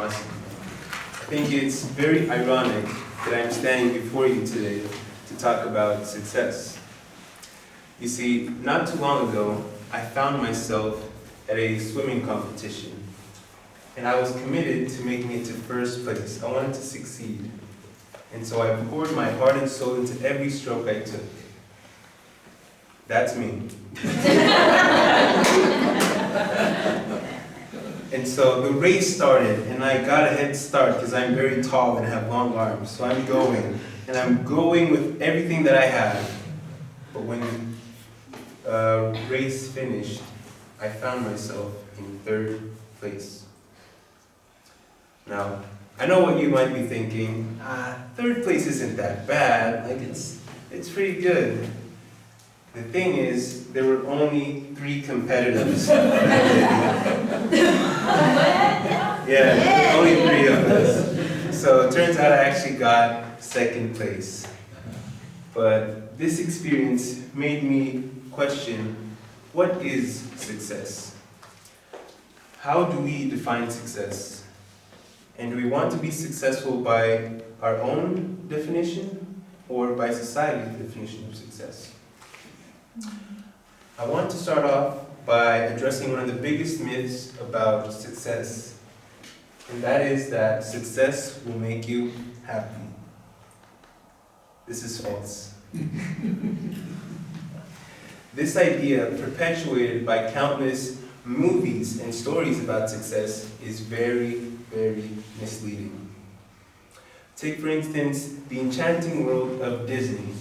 Awesome. I think it's very ironic that I'm standing before you today to talk about success. You see, not too long ago, I found myself at a swimming competition, and I was committed to making it to first place. I wanted to succeed. And so I poured my heart and soul into every stroke I took. That's me. And so the race started, and I got a head start because I'm very tall and have long arms. So I'm going, and I'm going with everything that I have. But when the race finished, I found myself in third place. Now, I know what you might be thinking. Third place isn't that bad. Like it's pretty good. The thing is, there were only 3 competitors. Yeah, only 3 of us. So it turns out I actually got second place. But this experience made me question, what is success? How do we define success? And do we want to be successful by our own definition or by society's definition of success? I want to start off by addressing one of the biggest myths about success, and that is that success will make you happy. This is false. This idea, perpetuated by countless movies and stories about success, is very, very misleading. Take, for instance, the enchanting world of Disney.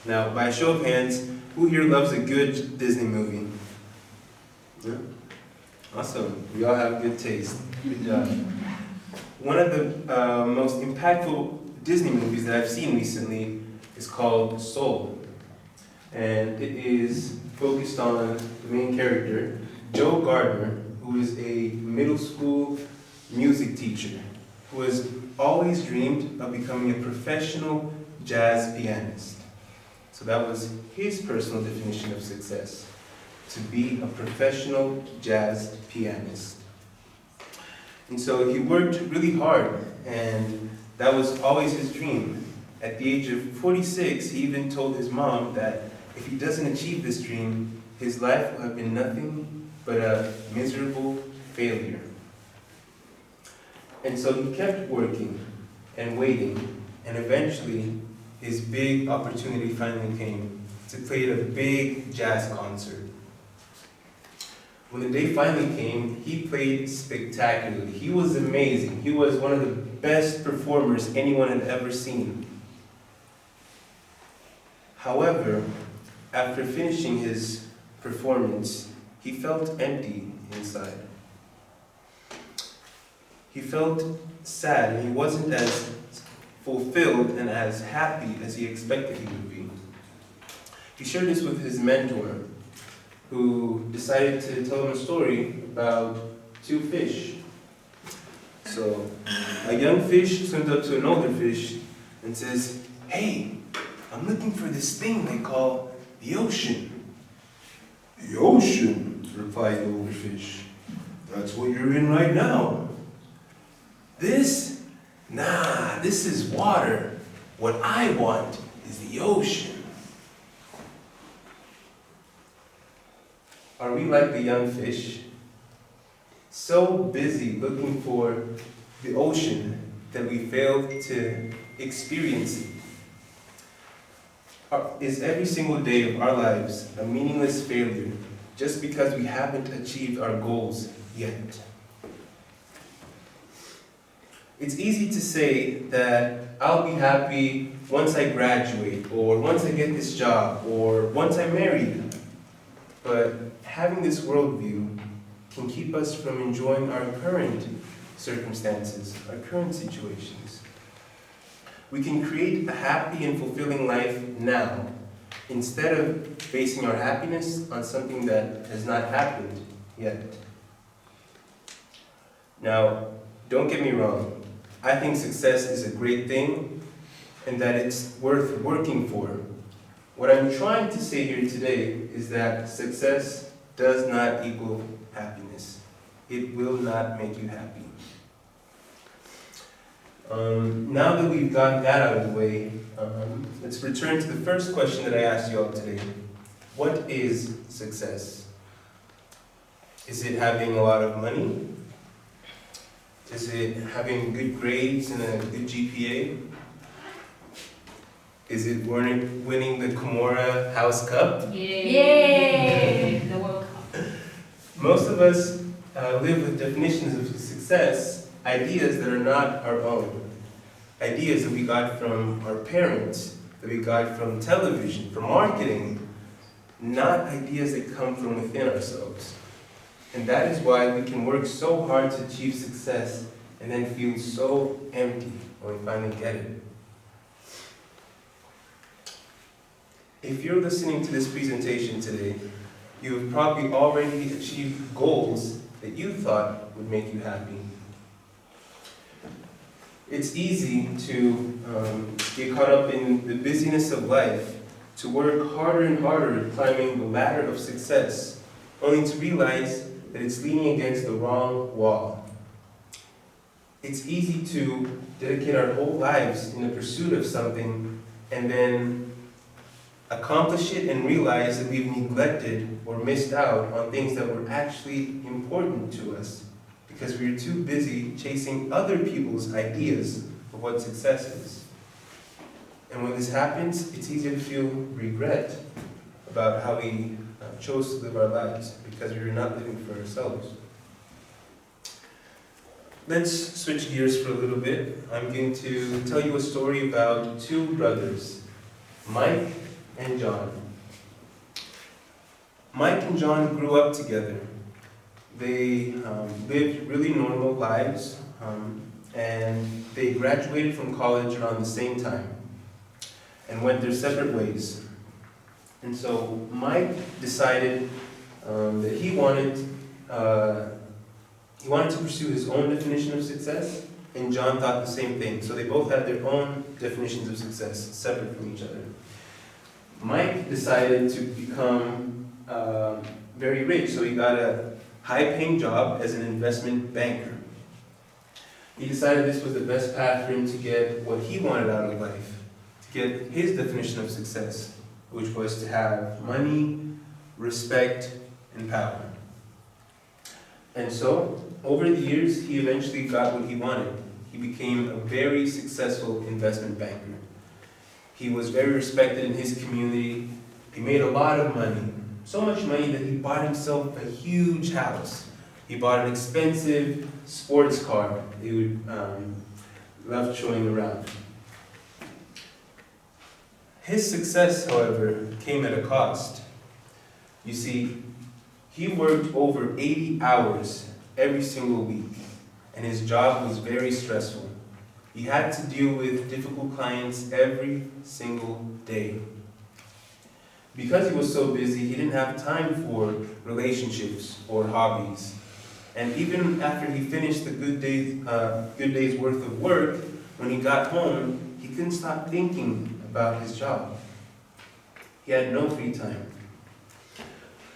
Now, by a show of hands, who here loves a good Disney movie? Yeah? Awesome. We all have good taste. Good job. One of the most impactful Disney movies that I've seen recently is called Soul. And it is focused on the main character, Joe Gardner, who is a middle school music teacher who has always dreamed of becoming a professional jazz pianist. So that was his personal definition of success, to be a professional jazz pianist. And so he worked really hard, and that was always his dream. At the age of 46, he even told his mom that if he doesn't achieve this dream, his life will have been nothing but a miserable failure. And so he kept working and waiting, and eventually his big opportunity finally came to play at a big jazz concert. When the day finally came, he played spectacularly. He was amazing. He was one of the best performers anyone had ever seen. However, after finishing his performance, he felt empty inside. He felt sad, and he wasn't as fulfilled and as happy as he expected he would be. He shared this with his mentor, who decided to tell him a story about 2 fish. So, a young fish swims up to an older fish and says, "Hey, I'm looking for this thing they call the ocean." "The ocean," replied the older fish. "That's what you're in right now." "This? Nah, this is water. What I want is the ocean." Are we like the young fish? So busy looking for the ocean that we fail to experience it. Is every single day of our lives a meaningless failure just because we haven't achieved our goals yet? It's easy to say that I'll be happy once I graduate, or once I get this job, or once I'm married. But having this worldview can keep us from enjoying our current circumstances, our current situations. We can create a happy and fulfilling life now, instead of basing our happiness on something that has not happened yet. Now, don't get me wrong. I think success is a great thing, and that it's worth working for. What I'm trying to say here today is that success does not equal happiness. It will not make you happy. Now that we've gotten that out of the way, let's return to the first question that I asked you all today. What is success? Is it having a lot of money? Is it having good grades and a good GPA? Is it winning the Komora House Cup? Yay! The World Cup. Most of us live with definitions of success, ideas that are not our own. Ideas that we got from our parents, that we got from television, from marketing, not ideas that come from within ourselves. And that is why we can work so hard to achieve success and then feel so empty when we finally get it. If you're listening to this presentation today, you have probably already achieved goals that you thought would make you happy. It's easy to get caught up in the busyness of life, to work harder and harder at climbing the ladder of success, only to realize that it's leaning against the wrong wall. It's easy to dedicate our whole lives in the pursuit of something and then accomplish it and realize that we've neglected or missed out on things that were actually important to us because we were too busy chasing other people's ideas of what success is. And when this happens, it's easy to feel regret about how we chose to live our lives because we were not living for ourselves. Let's switch gears for a little bit. I'm going to tell you a story about two brothers, Mike and John. Mike and John grew up together. They lived really normal lives, and they graduated from college around the same time and went their separate ways. And so Mike decided that he wanted to pursue his own definition of success, and John thought the same thing. So they both had their own definitions of success, separate from each other. Mike decided to become very rich, so he got a high-paying job as an investment banker. He decided this was the best path for him to get what he wanted out of life, to get his definition of success, which was to have money, respect, and power. And so, over the years, he eventually got what he wanted. He became a very successful investment banker. He was very respected in his community. He made a lot of money. So much money that he bought himself a huge house. He bought an expensive sports car that he would love showing around. His success, however, came at a cost. You see, he worked over 80 hours every single week, and his job was very stressful. He had to deal with difficult clients every single day. Because he was so busy, he didn't have time for relationships or hobbies. And even after he finished the good day's worth of work, when he got home, he couldn't stop thinking about his job. He had no free time.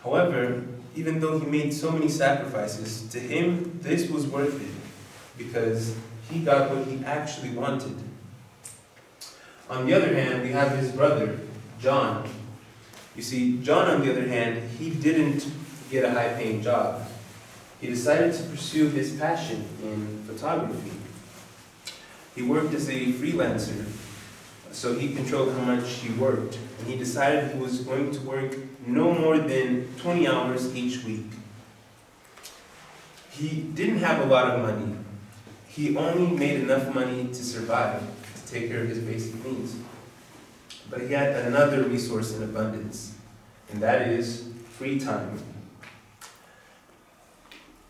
However, even though he made so many sacrifices, to him, this was worth it because he got what he actually wanted. On the other hand, we have his brother, John. You see, John, on the other hand, he didn't get a high-paying job. He decided to pursue his passion in photography. He worked as a freelancer, so he controlled how much he worked. And he decided he was going to work no more than 20 hours each week. He didn't have a lot of money. He only made enough money to survive, to take care of his basic needs. But he had another resource in abundance, and that is free time.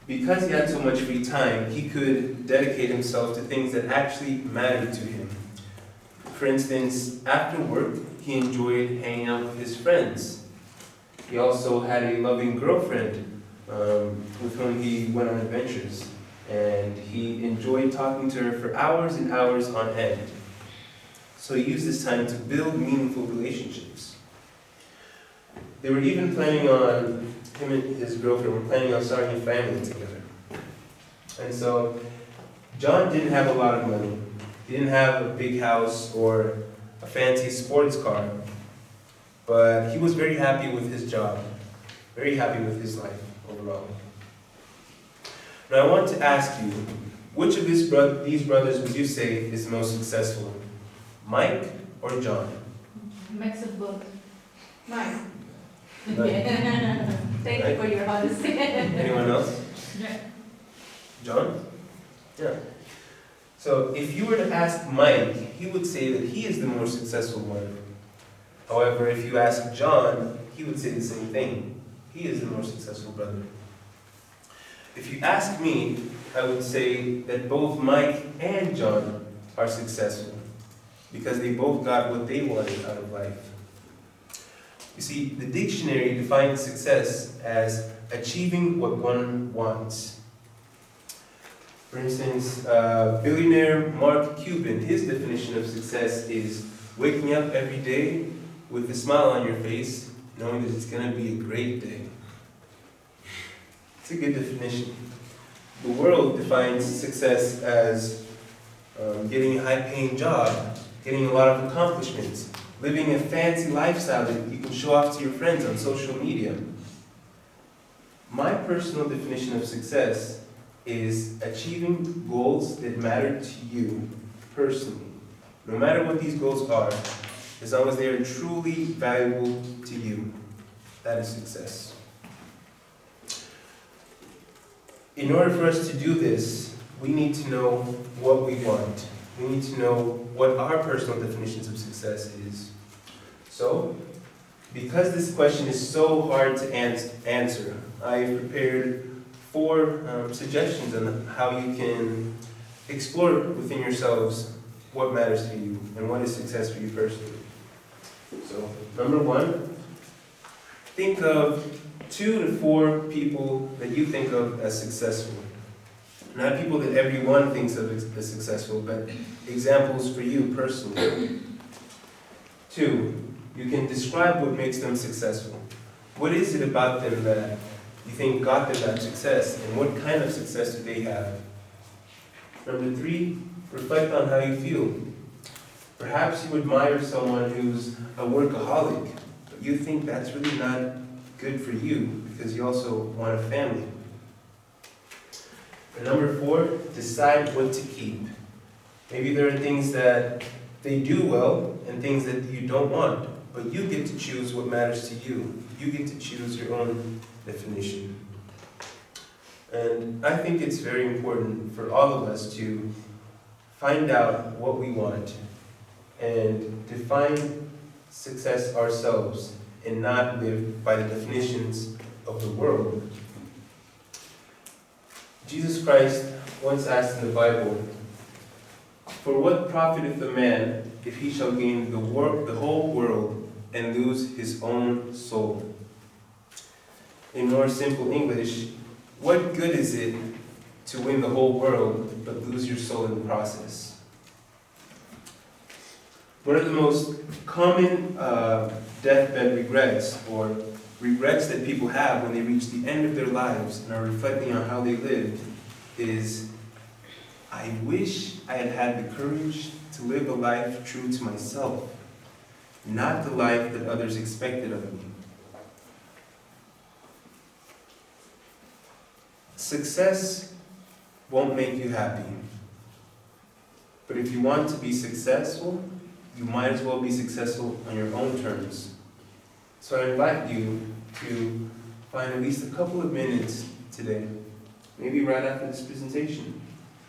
Because he had so much free time, he could dedicate himself to things that actually mattered to him. For instance, after work, he enjoyed hanging out with his friends. He also had a loving girlfriend with whom he went on adventures, and he enjoyed talking to her for hours and hours on end. So he used this time to build meaningful relationships. They were even planning on, him and his girlfriend were planning on starting a family together. And so, John didn't have a lot of money, He didn't have a big house or a fancy sports car, but he was very happy with his job, very happy with his life overall. Now I want to ask you, which of these brothers would you say is the most successful? Mike or John? Mix of both. Mine. Mike. Thank you for your honesty. Anyone else? John? Yeah. So if you were to ask Mike, he would say that he is the more successful one. However, if you ask John, he would say the same thing. He is the more successful brother. If you ask me, I would say that both Mike and John are successful because they both got what they wanted out of life. You see, the dictionary defines success as achieving what one wants. For instance, billionaire Mark Cuban, his definition of success is waking up every day with a smile on your face, knowing that it's going to be a great day. It's a good definition. The world defines success as getting a high-paying job, getting a lot of accomplishments, living a fancy lifestyle that you can show off to your friends on social media. My personal definition of success is achieving goals that matter to you personally. No matter what these goals are, as long as they are truly valuable to you, that is success. In order for us to do this, we need to know what we want. We need to know what our personal definitions of success is. So, because this question is so hard to answer, I've prepared 4 suggestions on how you can explore within yourselves what matters to you and what is success for you personally. So, number 1, think of 2 to 4 people that you think of as successful. Not people that everyone thinks of as successful, but examples for you personally. 2, you can describe what makes them successful. What is it about them that you think got them that success, and what kind of success do they have? Number 3, reflect on how you feel. Perhaps you admire someone who's a workaholic, but you think that's really not good for you because you also want a family. And number 4, decide what to keep. Maybe there are things that they do well and things that you don't want, but you get to choose what matters to you. You get to choose your own definition. And I think it's very important for all of us to find out what we want and define success ourselves and not live by the definitions of the world. Jesus Christ once asked in the Bible, "For what profiteth a man if he shall gain the whole world and lose his own soul?" In more simple English, what good is it to win the whole world but lose your soul in the process? One of the most common deathbed regrets, or regrets that people have when they reach the end of their lives and are reflecting on how they lived, is, "I wish I had had the courage to live a life true to myself, not the life that others expected of me." Success won't make you happy. But if you want to be successful, you might as well be successful on your own terms. So I invite you to find at least a couple of minutes today, maybe right after this presentation,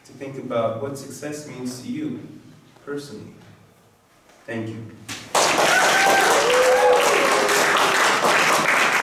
to think about what success means to you personally. Thank you.